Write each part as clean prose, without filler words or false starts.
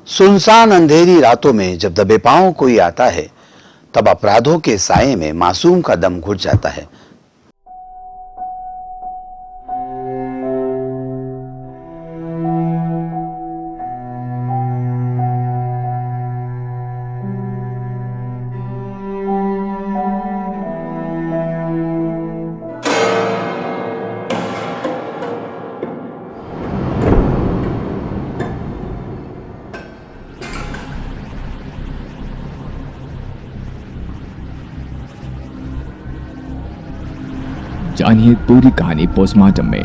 सुनसान अंधेरी रातों में जब दबे पांव कोई आता है, तब अपराधों के साए में मासूम का दम घुट जाता है। जानिए पूरी कहानी पोस्टमार्टम में।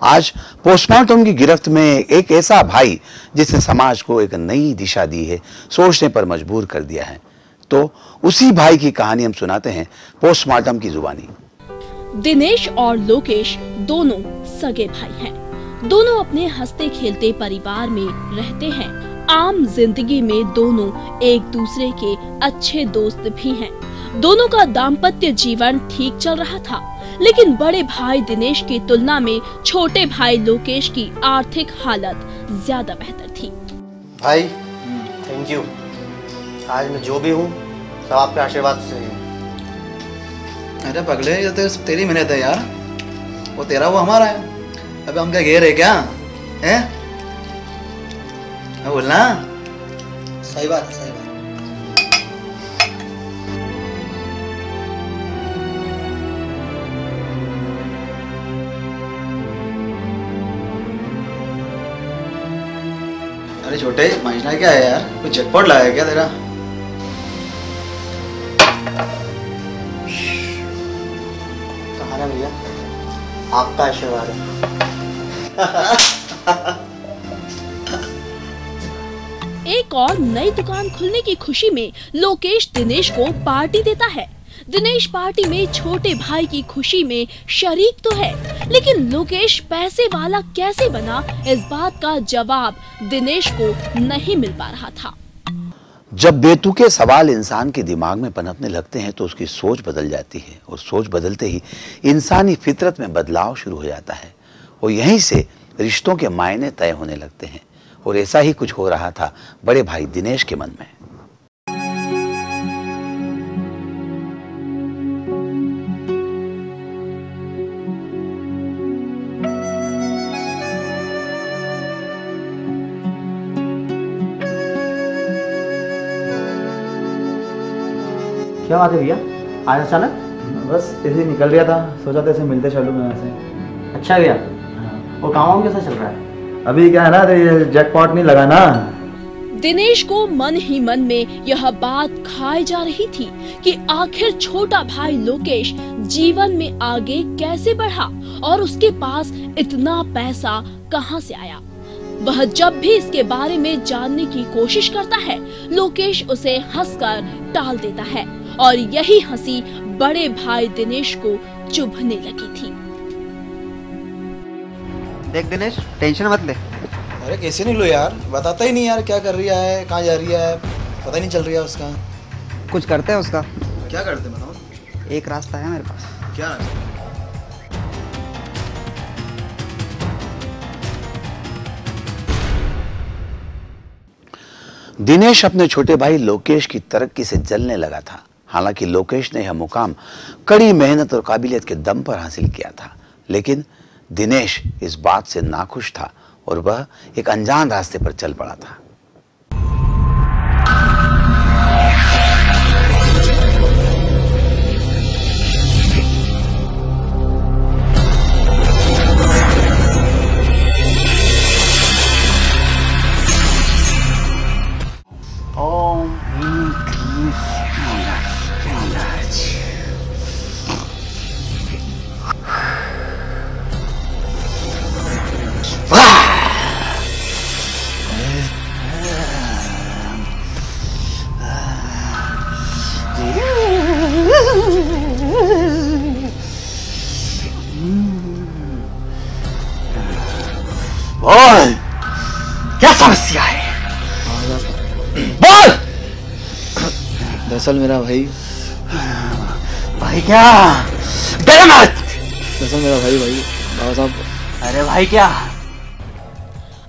आज पोस्टमार्टम की गिरफ्त में एक ऐसा भाई जिसने समाज को एक नई दिशा दी है, सोचने पर मजबूर कर दिया है। तो उसी भाई की कहानी हम सुनाते हैं पोस्टमार्टम की जुबानी। दिनेश और लोकेश दोनों सगे भाई हैं। दोनों अपने हंसते खेलते परिवार में रहते हैं। आम जिंदगी में दोनों एक दूसरे के अच्छे दोस्त भी हैं। दोनों का दाम्पत्य जीवन ठीक चल रहा था, लेकिन बड़े भाई दिनेश की तुलना में छोटे भाई लोकेश की आर्थिक हालत ज्यादा बेहतर थी। भाई थैंक यू, आज मैं जो भी हूँ सब आपके आशीर्वाद से है। अरे पगले, ये तो तेरी मेहनत है यार, वो तेरा वो हमारा है। अबे हम क्या घेर है क्या हैं? बोलना। सही बात है, सही बात। अरे छोटे, मांझना क्या है यार? कुछ झटपट लाया क्या तेरा? कहा ना भैया, आपका आशीर्वाद है। एक और नई दुकान खुलने की खुशी में लोकेश दिनेश को पार्टी देता है। दिनेश पार्टी में छोटे भाई की खुशी में शरीक तो है, लेकिन लोकेश पैसे वाला कैसे बना, इस बात का जवाब दिनेश को नहीं मिल पा रहा था। जब बेतुके सवाल इंसान के दिमाग में पनपने लगते हैं तो उसकी सोच बदल जाती है, और सोच बदलते ही इंसानी फितरत में बदलाव शुरू हो जाता है, और यहीं से रिश्तों के मायने तय होने लगते हैं। और ऐसा ही कुछ हो रहा था बड़े भाई दिनेश के मन में। क्या बात है भैया, आज अचानक? बस ऐसे ही निकल रहा था, सोचा था ऐसे मिलते चलूँ मैं वैसे। अच्छा भैया, वो काम कैसा चल रहा है? अभी क्या है ना, तो ये जैकपॉट नहीं लगा ना। दिनेश को मन ही मन में यह बात खाई जा रही थी कि आखिर छोटा भाई लोकेश जीवन में आगे कैसे बढ़ा और उसके पास इतना पैसा कहां से आया। वह जब भी इसके बारे में जानने की कोशिश करता है, लोकेश उसे हंसकर टाल देता है, और यही हंसी बड़े भाई दिनेश को चुभने लगी थी। देख दिनेश, टेंशन मत ले। अरे कैसे नहीं लो यार, बताता ही नहीं यार, क्या कर रहा है, कहाँ जा रही है, पता ही नहीं चल रहा है उसका। कुछ करते हैं उसका। क्या करते बताओ। एक रास्ता है मेरे पास। क्या? दिनेश अपने छोटे भाई लोकेश की तरक्की से जलने लगा था। हालांकि लोकेश ने यह मुकाम कड़ी मेहनत और काबिलियत के दम पर हासिल किया था, लेकिन दिनेश इस बात से नाखुश था और वह एक अनजान रास्ते पर चल पड़ा था। बोल, क्या समस्या है? बोल। दरअसल मेरा भाई क्या? डर मत। दरअसल मेरा भाई बाबा साहब। अरे भाई क्या?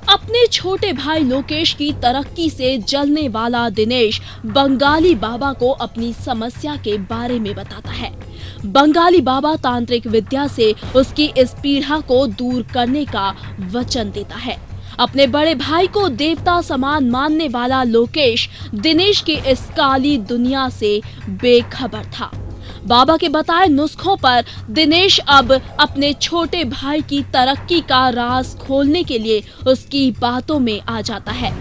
अपने छोटे भाई लोकेश की तरक्की से जलने वाला दिनेश बंगाली बाबा को अपनी समस्या के बारे में बताता है। बंगाली बाबा तांत्रिक विद्या से उसकी इस पीड़ा को दूर करने का वचन देता है। अपने बड़े भाई को देवता समान मानने वाला लोकेश दिनेश की इस काली दुनिया से बेखबर था। बाबा के बताए नुस्खों पर दिनेश अब अपने छोटे भाई की तरक्की का राज खोलने के लिए उसकी बातों में आ जाता है।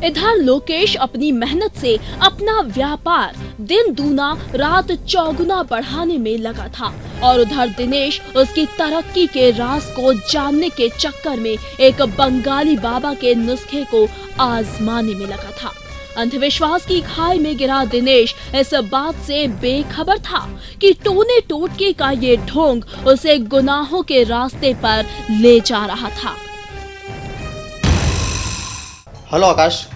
इधर लोकेश अपनी मेहनत से अपना व्यापार दिन दूना रात चौगुना बढ़ाने में लगा था और उधर दिनेश उसकी तरक्की के राज को जानने के चक्कर में एक बंगाली बाबा के नुस्खे को आजमाने में लगा था। अंधविश्वास की खाई में गिरा दिनेश इस बात से बेखबर था कि टोने टोटके का ये ढोंग उसे गुनाहों के रास्ते पर ले जा रहा था। हेलो आकाश,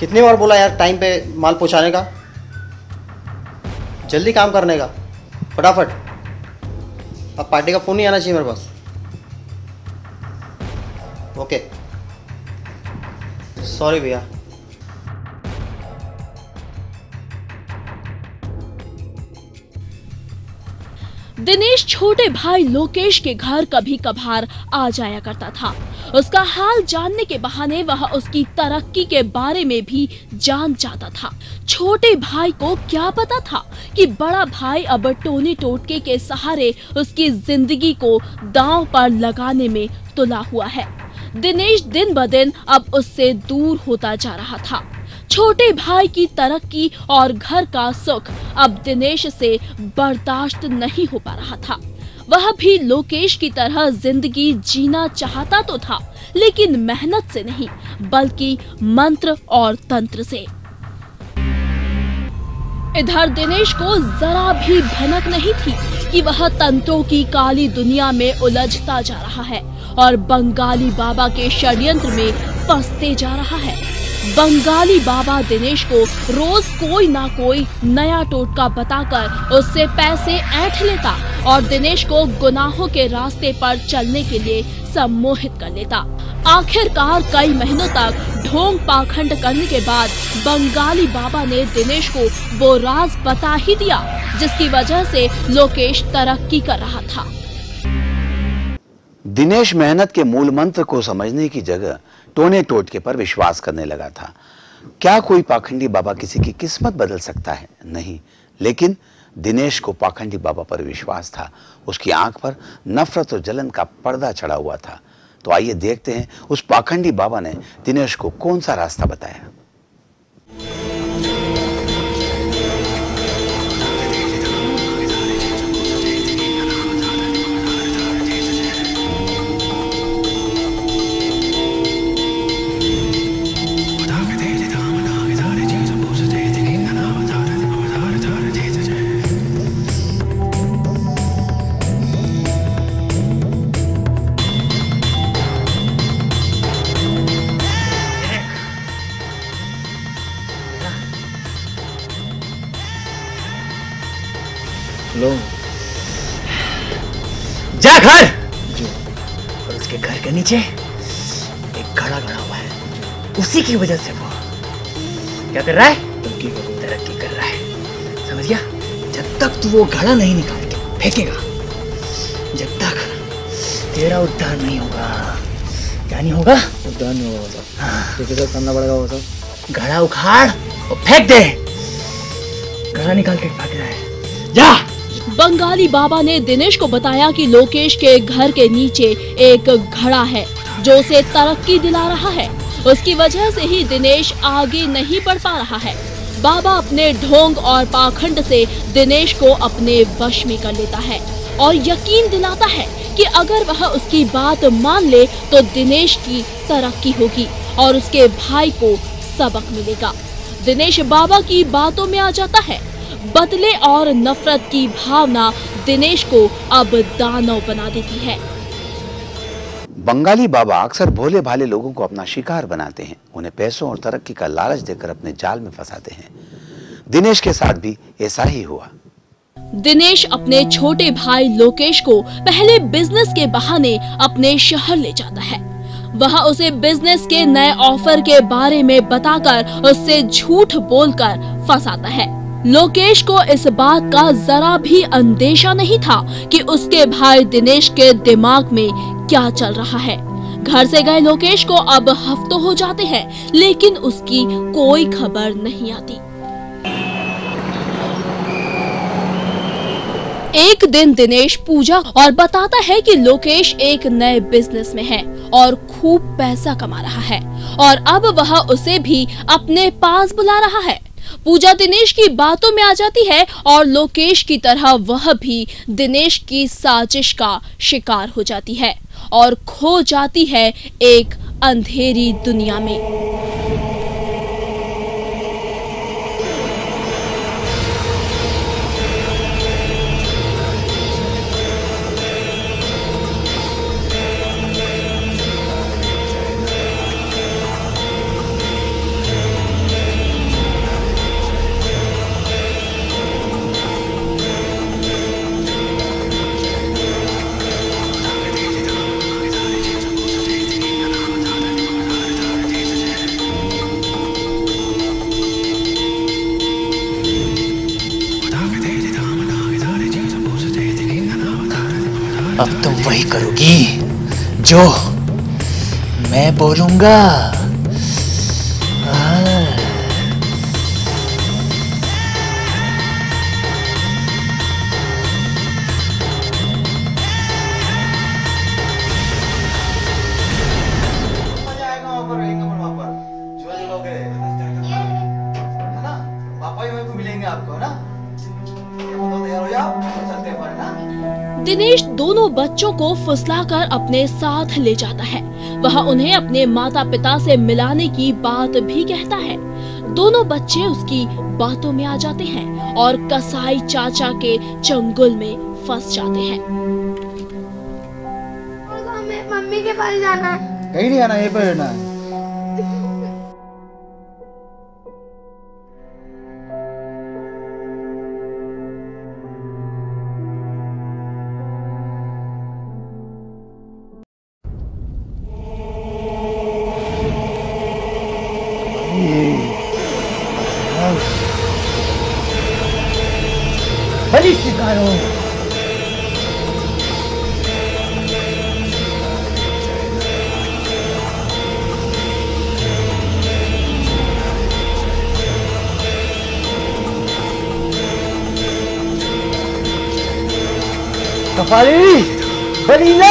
कितनी बार बोला यार टाइम पे माल पहुंचाने का, जल्दी काम करने का, फटाफट। अब पार्टी का फोन नहीं आना चाहिए मेरे पास। ओके, सॉरी भैया। दिनेश छोटे भाई लोकेश के घर कभी कभार आ जाया करता था। उसका हाल जानने के बहाने वह उसकी तरक्की के बारे में भी जान जाता था। छोटे भाई को क्या पता था कि बड़ा भाई अब टोने टोटके के सहारे उसकी जिंदगी को दांव पर लगाने में तुला हुआ है। दिनेश दिन ब दिन अब उससे दूर होता जा रहा था। छोटे भाई की तरक्की और घर का सुख अब दिनेश से बर्दाश्त नहीं हो पा रहा था। वह भी लोकेश की तरह जिंदगी जीना चाहता तो था, लेकिन मेहनत से नहीं बल्कि मंत्र और तंत्र से। इधर दिनेश को जरा भी भनक नहीं थी कि वह तंत्रों की काली दुनिया में उलझता जा रहा है और बंगाली बाबा के षड्यंत्र में फंसते जा रहा है। बंगाली बाबा दिनेश को रोज कोई ना कोई नया टोटका बताकर उससे पैसे ऐंठ लेता और दिनेश को गुनाहों के रास्ते पर चलने के लिए सम्मोहित कर लेता। आखिरकार कई महीनों तक ढोंग पाखंड करने के बाद बंगाली बाबा ने दिनेश को वो राज बता ही दिया जिसकी वजह से लोकेश तरक्की कर रहा था। दिनेश मेहनत के मूल मंत्र को समझने की जगह टोने टोटके पर विश्वास करने लगा था। क्या कोई पाखंडी बाबा किसी की किस्मत बदल सकता है? नहीं, लेकिन दिनेश को पाखंडी बाबा पर विश्वास था। उसकी आंख पर नफरत और जलन का पर्दा चढ़ा हुआ था। तो आइए देखते हैं उस पाखंडी बाबा ने दिनेश को कौन सा रास्ता बताया। हेलो, जा घर। और उसके घर के नीचे एक घड़ा गड़ा हुआ है, उसी की वजह से वो क्या कर रहा है? तरक्की कर रहा है, समझ गया? जब तक तू वो घड़ा नहीं निकाल के फेंकेगा, जब तक तेरा उद्धार नहीं होगा। क्या नहीं होगा? उद्धार नहीं होगा साहब। तो कैसे करना पड़ेगा वो सब? घड़ा उखाड़ और फेंक दे। घड़ा निकाल के फेंक रहा है, जा। बंगाली बाबा ने दिनेश को बताया कि लोकेश के घर के नीचे एक घड़ा है जो उसे तरक्की दिला रहा है। उसकी वजह से ही दिनेश आगे नहीं बढ़ पा रहा है। बाबा अपने ढोंग और पाखंड से दिनेश को अपने वश में कर लेता है और यकीन दिलाता है कि अगर वह उसकी बात मान ले तो दिनेश की तरक्की होगी और उसके भाई को सबक मिलेगा। दिनेश बाबा की बातों में आ जाता है। बदले और नफरत की भावना दिनेश को अब दानव बना देती है। बंगाली बाबा अक्सर भोले भाले लोगों को अपना शिकार बनाते हैं, उन्हें पैसों और तरक्की का लालच देकर अपने जाल में फंसाते हैं। दिनेश के साथ भी ऐसा ही हुआ। दिनेश अपने छोटे भाई लोकेश को पहले बिजनेस के बहाने अपने शहर ले जाता है। वहां उसे बिजनेस के नए ऑफर के बारे में बताकर उससे झूठ बोलकर फंसाता है। लोकेश को इस बात का जरा भी अंदेशा नहीं था कि उसके भाई दिनेश के दिमाग में क्या चल रहा है। घर से गए लोकेश को अब हफ्तों हो जाते हैं, लेकिन उसकी कोई खबर नहीं आती। एक दिन दिनेश पूजा और बताता है कि लोकेश एक नए बिजनेस में है और खूब पैसा कमा रहा है और अब वह उसे भी अपने पास बुला रहा है। पूजा दिनेश की बातों में आ जाती है और लोकेश की तरह वह भी दिनेश की साजिश का शिकार हो जाती है और खो जाती है एक अंधेरी दुनिया में। अब तुम वही करोगी जो मैं बोलूंगा। मजा आएगा वहाँ पर, एक नंबर वहाँ पर जो लोग है ना, पापा ही वहीं पे मिलेंगे आपको ना। ये बताओ, तैयार हो जाओ, चलते हैं पर ना। दिनेश दोनों बच्चों को फुसलाकर अपने साथ ले जाता है। वह उन्हें अपने माता पिता से मिलाने की बात भी कहता है। दोनों बच्चे उसकी बातों में आ जाते हैं और कसाई चाचा के चंगुल में फंस जाते हैं। हमें मम्मी के पास जाना है। कहीं नहीं आना, यहीं पर रहना है। बलि शिकारो। कपाली बनीना।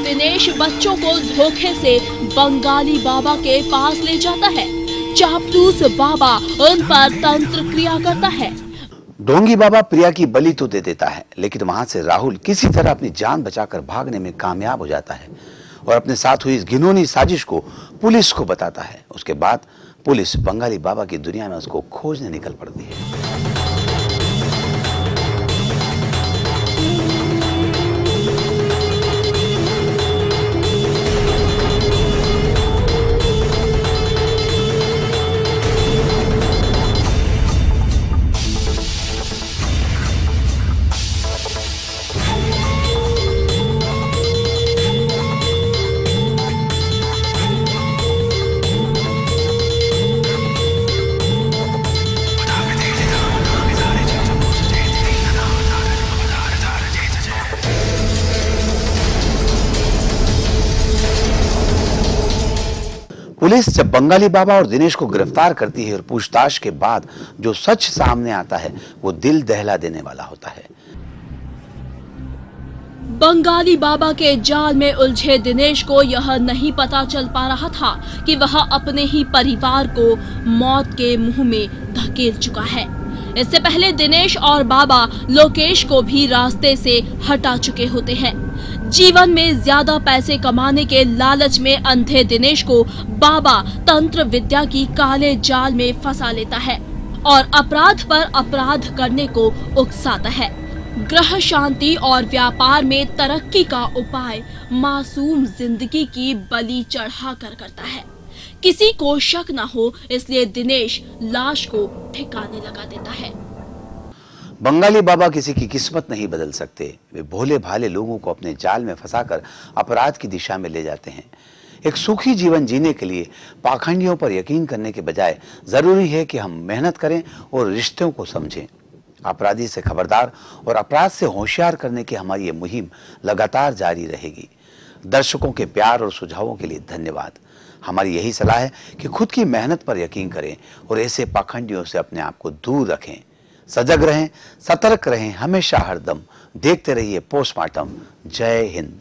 दिनेश बच्चों को धोखे से बंगाली बाबा के पास ले जाता है। चापलूस बाबा उन पर तंत्र क्रिया करता है। ढोंगी बाबा प्रिया की बलि तो दे देता है, लेकिन वहां से राहुल किसी तरह अपनी जान बचाकर भागने में कामयाब हो जाता है और अपने साथ हुई इस घिनौनी साजिश को पुलिस को बताता है। उसके बाद पुलिस बंगाली बाबा की दुनिया में उसको खोजने निकल पड़ती है। पुलिस जब बंगाली बाबा और दिनेश को गिरफ्तार करती है और पूछताछ के बाद जो सच सामने आता है वो दिल दहला देने वाला होता है। बंगाली बाबा के जाल में उलझे दिनेश को यह नहीं पता चल पा रहा था कि वह अपने ही परिवार को मौत के मुंह में धकेल चुका है। इससे पहले दिनेश और बाबा लोकेश को भी रास्ते से हटा चुके होते हैं। जीवन में ज्यादा पैसे कमाने के लालच में अंधे दिनेश को बाबा तंत्र विद्या की काले जाल में फंसा लेता है और अपराध पर अपराध करने को उकसाता है। ग्रह शांति और व्यापार में तरक्की का उपाय मासूम जिंदगी की बलि चढ़ाकर करता है। किसी को शक न हो इसलिए दिनेश लाश को ठिकाने लगा देता है। बंगाली बाबा किसी की किस्मत नहीं बदल सकते। वे भोले भाले लोगों को अपने जाल में फंसाकर अपराध की दिशा में ले जाते हैं। एक सुखी जीवन जीने के लिए पाखंडियों पर यकीन करने के बजाय जरूरी है कि हम मेहनत करें और रिश्तों को समझें। अपराधी से खबरदार और अपराध से होशियार करने की हमारी ये मुहिम लगातार जारी रहेगी। दर्शकों के प्यार और सुझावों के लिए धन्यवाद। हमारी यही सलाह है कि खुद की मेहनत पर यकीन करें और ऐसे पाखंडियों से अपने आप को दूर रखें। सजग रहें, सतर्क रहें, हमेशा हरदम देखते रहिए पोस्टमार्टम। जय हिंद।